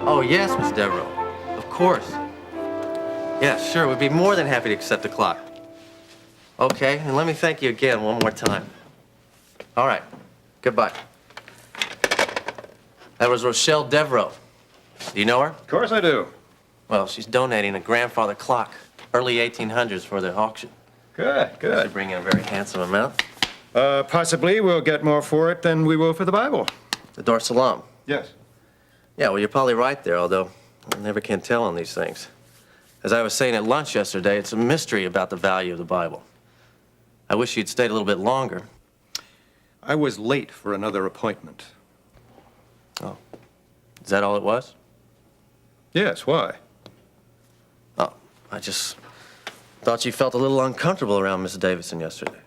Oh, yes, Miss Devereaux. Of course. Yeah, sure. We'd be more than happy to accept the clock. Okay, and let me thank you again one more time. All right. Goodbye. That was Rochelle Devereaux. Do you know her? Of course I do. Well, she's donating a grandfather clock, early 1800s, for the auction. Good, good. Should bring in a very handsome amount. Possibly we'll get more for it than we will for the Bible. The Dar Salaam. Yes. Yeah, well, you're probably right there, although I never can tell on these things. As I was saying at lunch yesterday, it's a mystery about the value of the Bible. I wish you'd stayed a little bit longer. I was late for another appointment. Oh. Is that all it was? Yes, why? Oh, I just thought you felt a little uncomfortable around Miss Davidson yesterday.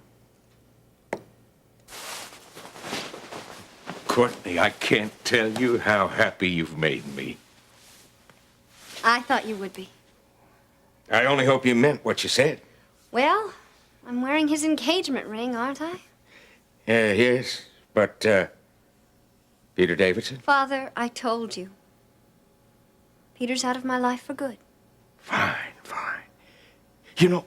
Courtney, I can't tell you how happy you've made me. I thought you would be. I only hope you meant what you said. Well, I'm wearing his engagement ring, aren't I? Yes, but, Peter Davidson? Father, I told you. Peter's out of my life for good. Fine, fine. You know,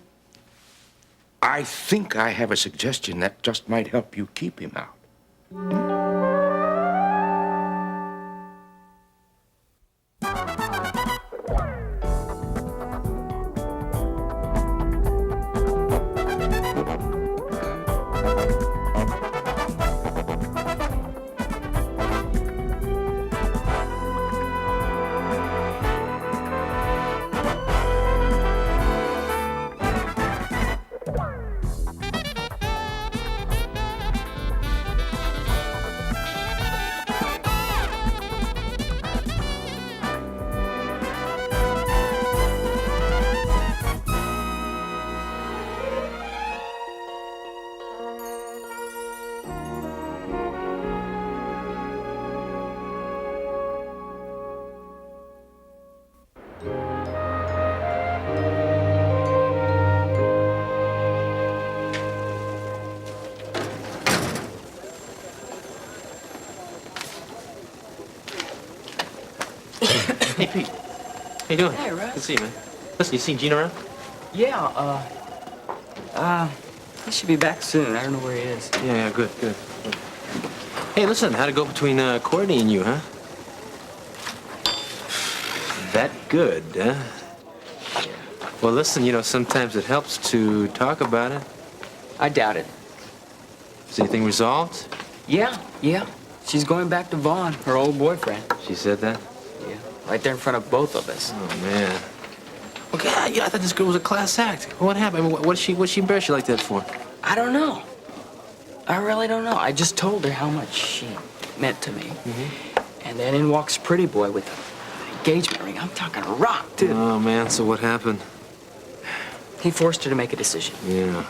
I think I have a suggestion that just might help you keep him out. Hey, Pete. How you doing? Hey, Russ. Good to see you, man. Listen, you seen Gene around? Yeah, he should be back soon. I don't know where he is. Yeah, good, good. Hey, listen, how'd it go between Courtney and you, huh? That good, huh? Well, listen, you know, sometimes it helps to talk about it. I doubt it. Is anything resolved? Yeah. She's going back to Vaughn, her old boyfriend. She said that? Yeah, right there in front of both of us. Oh, man. Okay, yeah, I thought this girl was a class act. What happened? I mean, what'd she embarrass you like that for? I don't know. I really don't know. I just told her how much she meant to me. Mm-hmm. And then in walks Pretty Boy with an engagement ring. I'm talking a rock, too. Oh, man, so what happened? He forced her to make a decision. Yeah.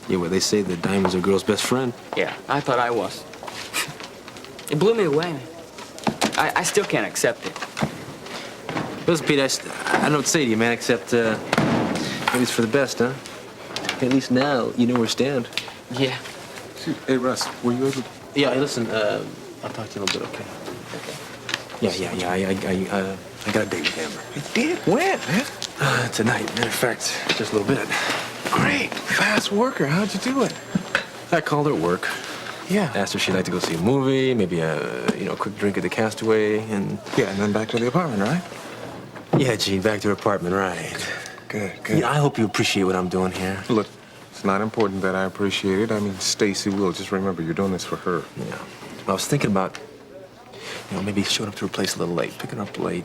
Yeah, well, they say that diamond's a girl's best friend. Yeah, I thought I was. It blew me away, man. I still can't accept it. Listen, Pete, I don't know what to say to you, man, except maybe it's for the best, huh? At least now you know where we stand. Yeah. Hey, Russ, were you able to... Yeah, hey, listen, I'll talk to you in a little bit, okay? Okay. Yeah, I got a date with Amber. You did? When, man? Tonight, matter of fact, just a little bit. Great. Fast worker. How'd you do it? I called her at work. Yeah. Asked her if she'd like to go see a movie, maybe a quick drink at the Castaway, and... Yeah, and then back to the apartment, right? Yeah, Gene, back to her apartment, right. Good, good. Yeah, I hope you appreciate what I'm doing here. Look, it's not important that I appreciate it. I mean, Stacy will. Just remember, you're doing this for her. Yeah. I was thinking about, maybe showing up to her place a little late, picking her up late,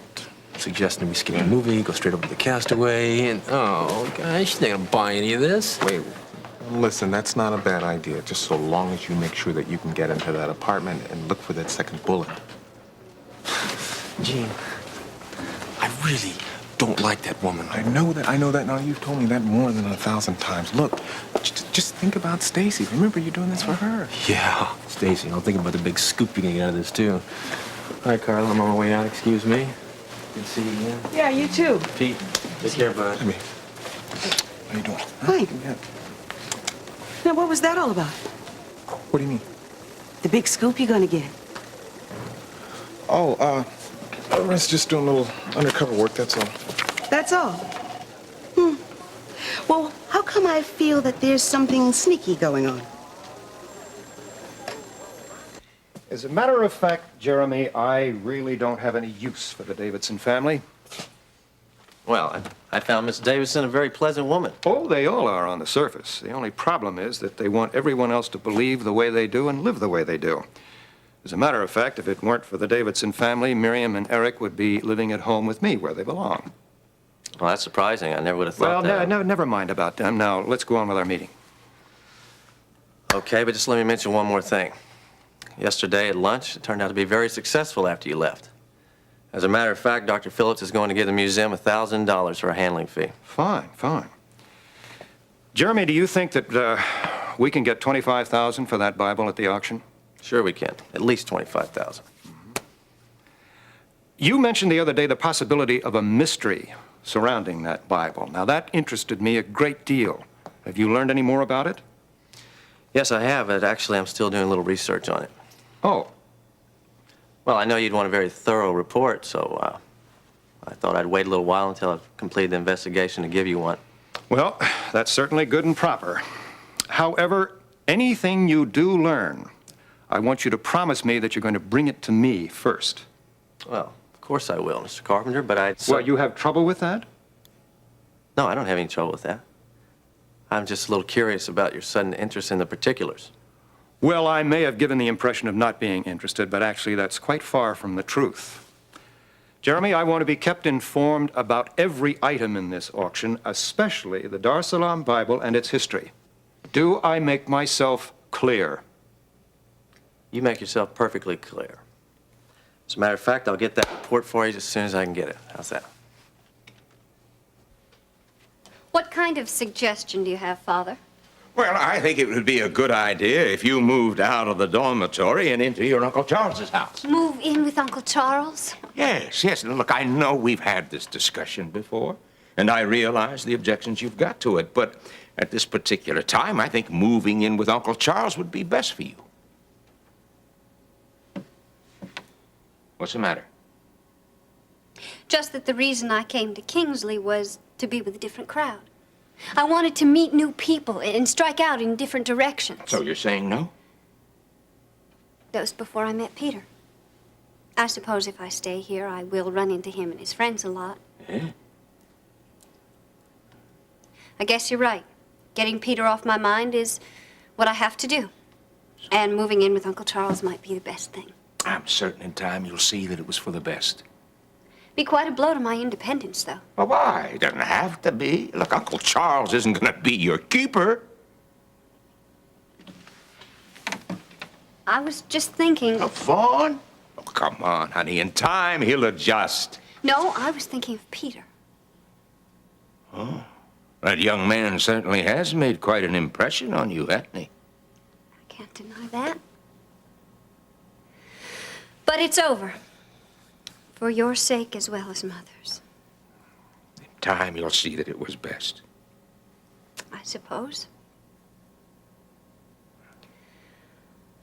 suggesting we skip a movie, go straight over to the Castaway, and, oh, gosh, she's not gonna buy any of this. Wait, listen, that's not a bad idea, just so long as you make sure that you can get into that apartment and look for that second bullet. Gene, I really don't like that woman. I know that. Now, you've told me that more than 1,000 times. Look, just think about Stacy. Remember, you're doing this for her. Yeah, Stacy, I'm thinking about the big scoop you can get out of this, too. All right, Carla, I'm on my way out. Excuse me. Good to see you again. Yeah, you too. Pete, take care, bud. Hey, how you doing? Hi. Yeah. Now, what was that all about? What do you mean? The big scoop you're gonna get. Oh, Rent's just doing a little undercover work, that's all. That's all. Well, how come I feel that there's something sneaky going on? As a matter of fact, Jeremy, I really don't have any use for the Davidson family. Well, I found Miss Davidson a very pleasant woman. Oh, they all are on the surface. The only problem is that they want everyone else to believe the way they do and live the way they do. As a matter of fact, if it weren't for the Davidson family, Miriam and Eric would be living at home with me where they belong. Well, that's surprising. I never would have thought Well, that. never mind about them. Now, let's go on with our meeting. Okay, but just let me mention one more thing. Yesterday at lunch, it turned out to be very successful after you left. As a matter of fact, Dr. Phillips is going to give the museum $1,000 for a handling fee. Fine, fine. Jeremy, do you think that we can get $25,000 for that Bible at the auction? Sure we can. At least $25,000. You mentioned the other day the possibility of a mystery surrounding that Bible. Now, that interested me a great deal. Have you learned any more about it? Yes, I have, but actually I'm still doing a little research on it. Oh, Well, I know you'd want a very thorough report, so I thought I'd wait a little while until I've completed the investigation to give you one. well, that's certainly good and proper. However, anything you do learn, I want you to promise me that you're going to bring it to me first. Well, of course I will, Mr. Carpenter, but Well, you have trouble with that? No, I don't have any trouble with that. I'm just a little curious about your sudden interest in the particulars. Well, I may have given the impression of not being interested, but actually that's quite far from the truth. Jeremy, I want to be kept informed about every item in this auction, especially the Dar es Salaam Bible and its history. Do I make myself clear? You make yourself perfectly clear. As a matter of fact, I'll get that report for you as soon as I can get it. How's that? What kind of suggestion do you have, Father? Well, I think it would be a good idea if you moved out of the dormitory and into your Uncle Charles's house. Move in with Uncle Charles? Yes, yes. Look, I know we've had this discussion before, and I realize the objections you've got to it, but at this particular time, I think moving in with Uncle Charles would be best for you. What's the matter? Just that the reason I came to Kingsley was to be with a different crowd. I wanted to meet new people and strike out in different directions. So you're saying no? That was before I met Peter. I suppose if I stay here, I will run into him and his friends a lot. Yeah. I guess you're right. Getting Peter off my mind is what I have to do. And moving in with Uncle Charles might be the best thing. I'm certain in time you'll see that it was for the best. Be quite a blow to my independence, though. Well, why? It doesn't have to be. Look, Uncle Charles isn't going to be your keeper. I was just thinking... A fawn? Oh, come on, honey. In time, he'll adjust. No, I was thinking of Peter. Oh, that young man certainly has made quite an impression on you, hasn't he? I can't deny that. But it's over. For your sake as well as Mother's. In time, you'll see that it was best. I suppose.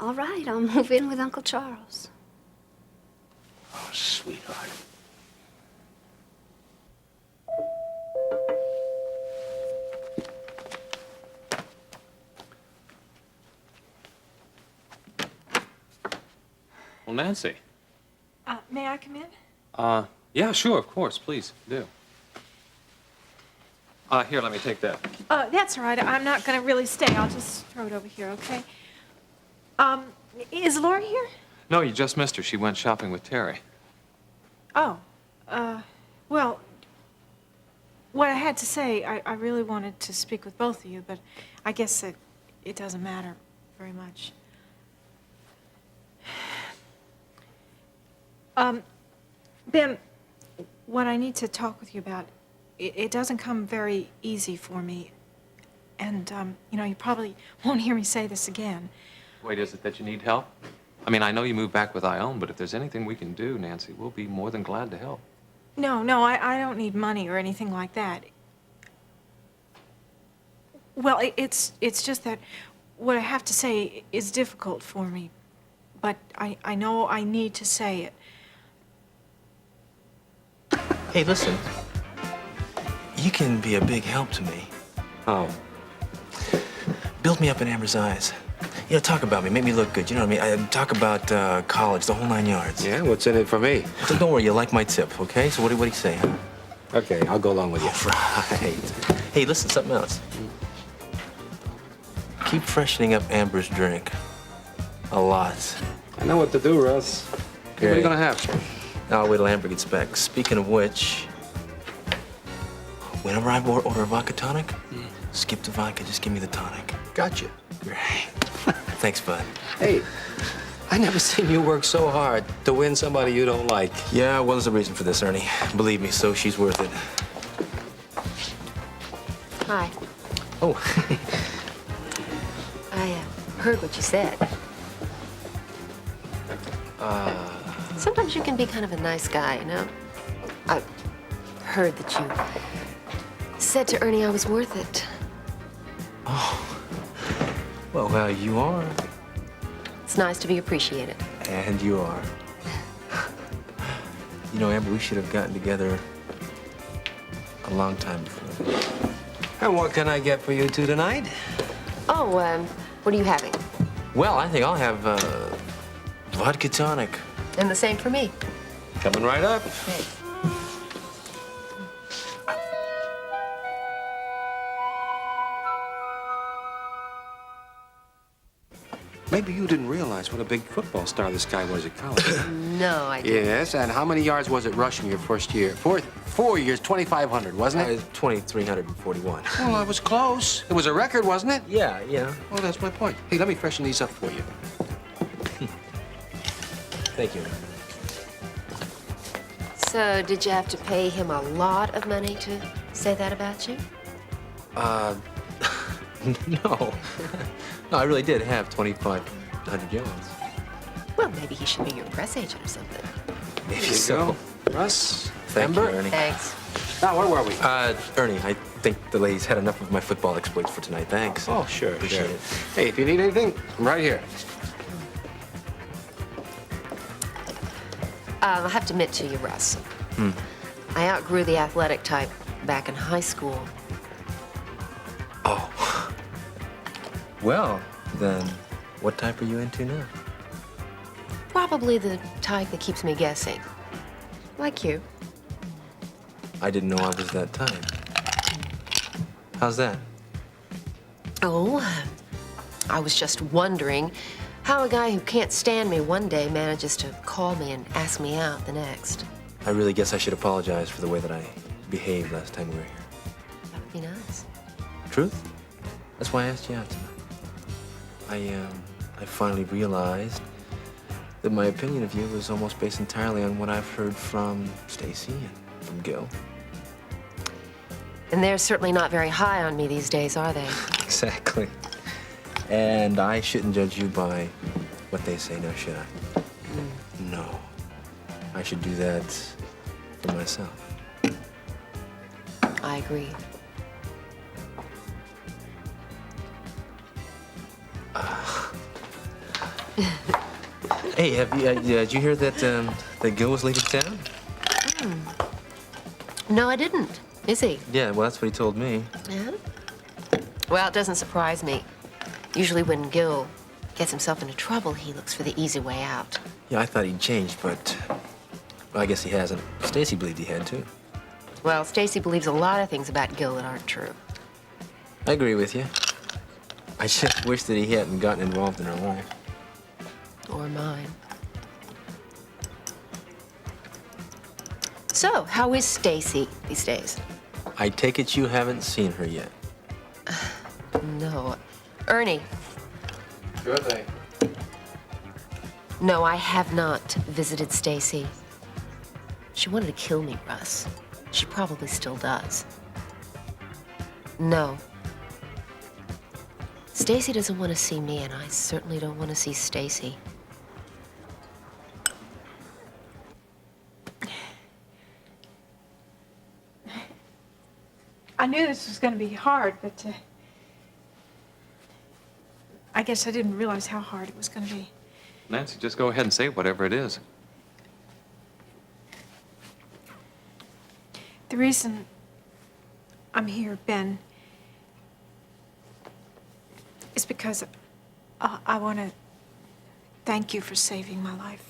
All right, I'll move in with Uncle Charles. Oh, sweetheart. Well, Nancy. May I come in? Yeah, sure, of course, please, do. Here, let me take that. That's all right. I'm not going to really stay. I'll just throw it over here, okay? Is Laura here? No, you just missed her. She went shopping with Terry. Oh, well, what I had to say, I really wanted to speak with both of you, but I guess it doesn't matter very much. Ben, what I need to talk with you about, it doesn't come very easy for me. And, you know, you probably won't hear me say this again. Wait, is it that you need help? I mean, I know you moved back with Ione, but if there's anything we can do, Nancy, we'll be more than glad to help. No, I don't need money or anything like that. Well, it's just that what I have to say is difficult for me, but I know I need to say it. Hey, listen. You can be a big help to me. Oh. Build me up in Amber's eyes. You know, talk about me, make me look good. You know what I mean? Talk about college, the whole 9 yards. Yeah, what's in it for me? Don't worry, you like my tip, okay? So what do you say, huh? Okay, I'll go along with you. Right. Hey, listen, something else. Keep freshening up Amber's drink. A lot. I know what to do, Russ. Hey, what are you gonna have? I'll wait till Amber gets back. Speaking of which, whenever I order a vodka tonic, skip the vodka, just give me the tonic. Gotcha. Great. Thanks, bud. Hey, I never seen you work so hard to win somebody you don't like. Yeah, well, there's a reason for this, Ernie. Believe me, so she's worth it. Hi. Oh. I heard what you said. Sometimes you can be kind of a nice guy, you know? I heard that you said to Ernie I was worth it. Well, you are. It's nice to be appreciated. And you are. You know, Amber, we should have gotten together a long time before this. And what can I get for you two tonight? Oh, what are you having? Well, I think I'll have vodka tonic. And the same for me. Coming right up. Hey. Maybe you didn't realize what a big football star this guy was at college. No, I didn't. Yes, and how many yards was it rushing your first year? Four years, 2,500, wasn't it? 2,341. Well, I was close. It was a record, wasn't it? Yeah. Well, that's my point. Hey, let me freshen these up for you. Thank you. So, did you have to pay him a lot of money to say that about you? No. No, I really did have 2,500 yards. Well, maybe he should be your press agent or something. Maybe There you so. go. Russ, Thank Amber? you, Ernie. Thanks. Now, where were we? Ernie, I think the ladies had enough of my football exploits for tonight. Thanks. Oh, sure, Appreciate it. Hey, if you need anything, I'm right here. I have to admit to you, Russ. I outgrew the athletic type back in high school. Oh. Well, then, what type are you into now? Probably the type that keeps me guessing. Like you. I didn't know I was that type. How's that? Oh, I was just wondering how a guy who can't stand me one day manages to call me and ask me out the next. I really guess I should apologize for the way that I behaved last time we were here. That would be nice. Truth? That's why I asked you out tonight. I finally realized that my opinion of you was almost based entirely on what I've heard from Stacy and from Gil. And they're certainly not very high on me these days, are they? Exactly. And I shouldn't judge you by what they say, now should I? No. I should do that for myself. I agree. Hey, did you hear that that Gil was leaving town? No, I didn't. Is he? Yeah, well, that's what he told me. Yeah? Well, it doesn't surprise me. Usually when Gil gets himself into trouble, he looks for the easy way out. Yeah, I thought he'd changed, but well, I guess he hasn't. Stacy believed he had, too. Well, Stacy believes a lot of things about Gil that aren't true. I agree with you. I just wish that he hadn't gotten involved in her life. Or mine. So, how is Stacy these days? I take it you haven't seen her yet. No. Ernie. Sure thing. No, I have not visited Stacy. She wanted to kill me, Russ. She probably still does. No. Stacy doesn't want to see me, and I certainly don't want to see Stacy. I knew this was going to be hard, but I guess I didn't realize how hard it was going to be. Nancy, just go ahead and say whatever it is. The reason I'm here, Ben, is because I want to thank you for saving my life.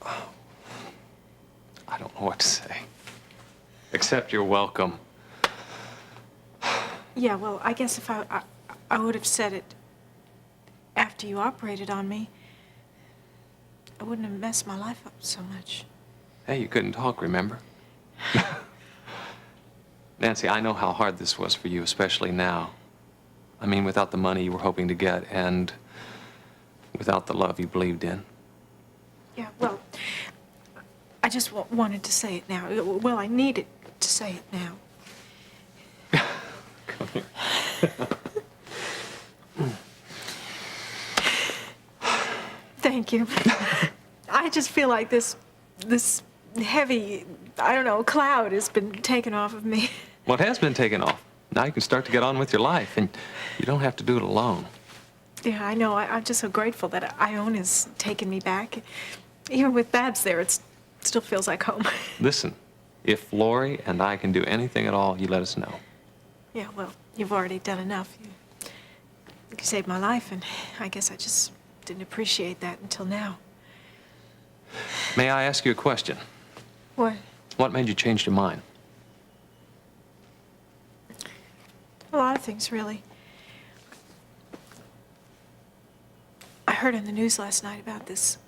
I don't know what to say. Except you're welcome. Yeah, well, I guess if I would have said it after you operated on me, I wouldn't have messed my life up so much. Hey, you couldn't talk, remember? Nancy, I know how hard this was for you, especially now. I mean, without the money you were hoping to get and without the love you believed in. Yeah, well, I just wanted to say it now. Well, I needed to say it now. Thank you. I just feel like this heavy, I don't know, cloud has been taken off of me. Well, it has been taken off. Now you can start to get on with your life, and you don't have to do it alone. Yeah, I know. I'm just so grateful that Ione has taken me back. Even with Babs there, it still feels like home. Listen, if Lori and I can do anything at all, you let us know. Yeah, well, you've already done enough. You saved my life, and I guess I just didn't appreciate that until now. May I ask you a question? What? What made you change your mind? A lot of things, really. I heard in the news last night about this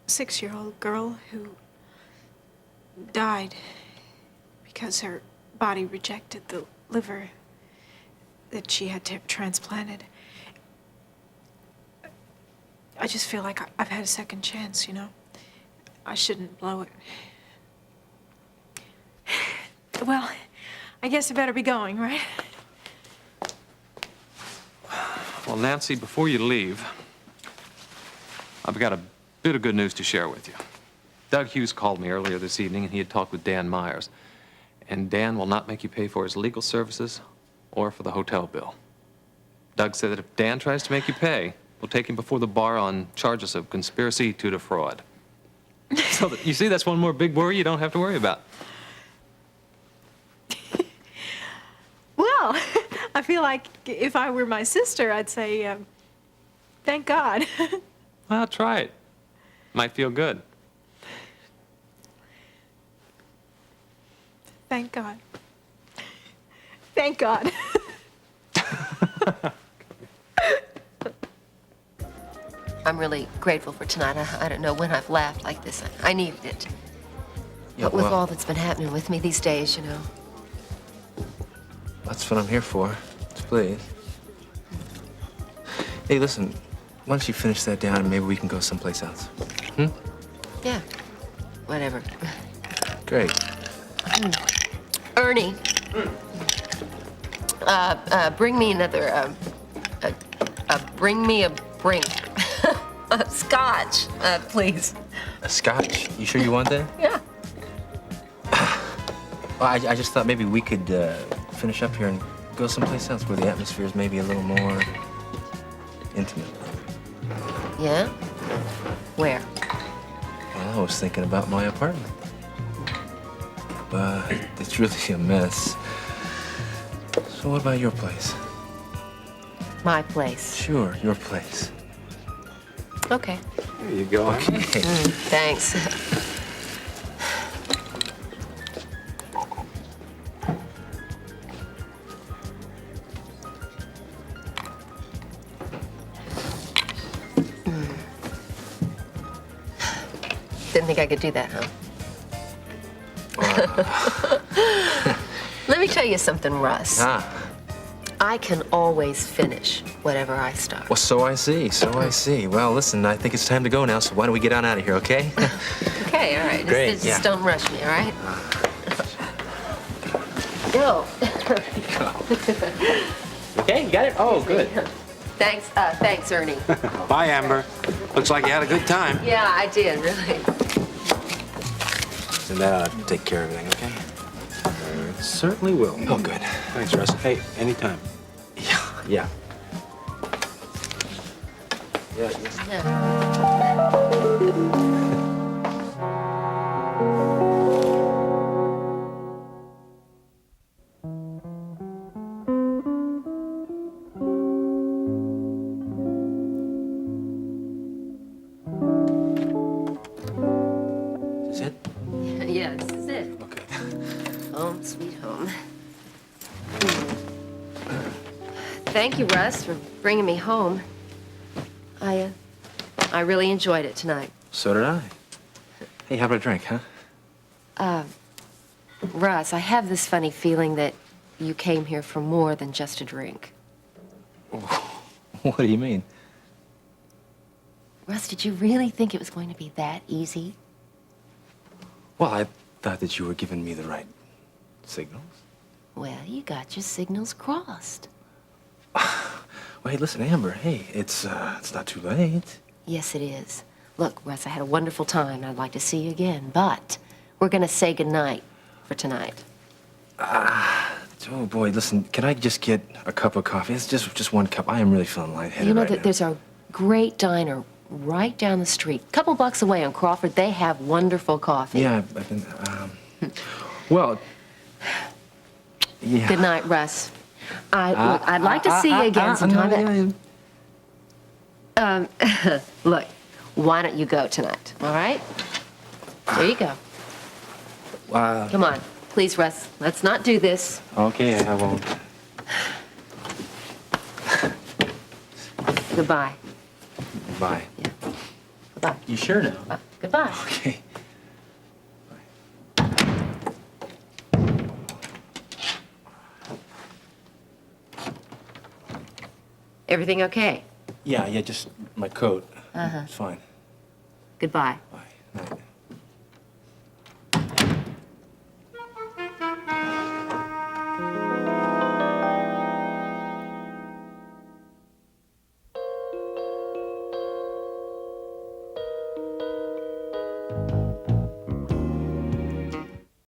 6-year-old girl who died because her body rejected the liver that she had transplanted. I just feel like I've had a second chance, you know? I shouldn't blow it. Well, I guess I better be going, right? Well, Nancy, before you leave, I've got a bit of good news to share with you. Doug Hughes called me earlier this evening, and he had talked with Dan Myers. And Dan will not make you pay for his legal services or for the hotel bill. Doug said that if Dan tries to make you pay, we'll take him before the bar on charges of conspiracy to defraud. So, you see, that's one more big worry you don't have to worry about. Well, I feel like if I were my sister, I'd say, thank God. Well, try it. Might feel good. Thank God. Thank God. I'm really grateful for tonight. I don't know when I've laughed like this. I needed it. Yeah, But with well, all that's been happening with me these days, you know. that's what I'm here for. Please. Hey, listen, why don't you finish that down and maybe we can go someplace else? Hmm? Yeah. Whatever. Great. Ernie. Bring me another, bring me a brink. A scotch, please. A scotch? You sure you want that? Yeah. Well, I just thought maybe we could finish up here and go someplace else where the atmosphere is maybe a little more intimate. Yeah? Where? Well, I was thinking about my apartment. But it's really a mess. So what about your place? My place. Sure, your place. Okay. There you go. Okay. Thanks. Didn't think I could do that, huh? Let me tell you something, Russ. Ah. I can always finish whatever I start. Well, so I see. So I see. Well, listen, I think it's time to go now, so why don't we get on out of here, okay? Okay, all right. Great, Just yeah. don't rush me, all right? Go. Okay, you got it? Oh, good. Thanks, Ernie. Bye, Amber. Looks like you had a good time. Yeah, I did, really. And that ought to take care of everything, okay? Certainly will. Oh, good. Thanks, Russ. Hey, anytime. Yeah. Is it? Yeah, this is it. Okay. Home, sweet home. Thank you, Russ, for bringing me home. I really enjoyed it tonight. So did I. Hey, how about a drink, huh? Russ, I have this funny feeling that you came here for more than just a drink. What do you mean? Russ, did you really think it was going to be that easy? Well, I thought that you were giving me the right signals. Well, you got your signals crossed. Well, hey, listen, Amber, hey, it's not too late. Yes, it is. Look, Russ, I had a wonderful time, and I'd like to see you again, but we're gonna say goodnight for tonight. Oh, boy, listen, can I just get a cup of coffee? It's just one cup. I am really feeling lightheaded You know right that now. there's a great diner right down the street, a couple blocks away on Crawford. They have wonderful coffee. Yeah, I've been, well, yeah. Good night, Russ. Look, I'd like to see you again sometime. Look, why don't you go tonight, all right? There you go. Come on. Please, Russ, let's not do this. Okay, I won't. Goodbye. Bye. Yeah. Goodbye. You sure now? Goodbye. Okay. Everything okay? Yeah, just my coat. Uh-huh. It's fine. Goodbye. Bye. Night.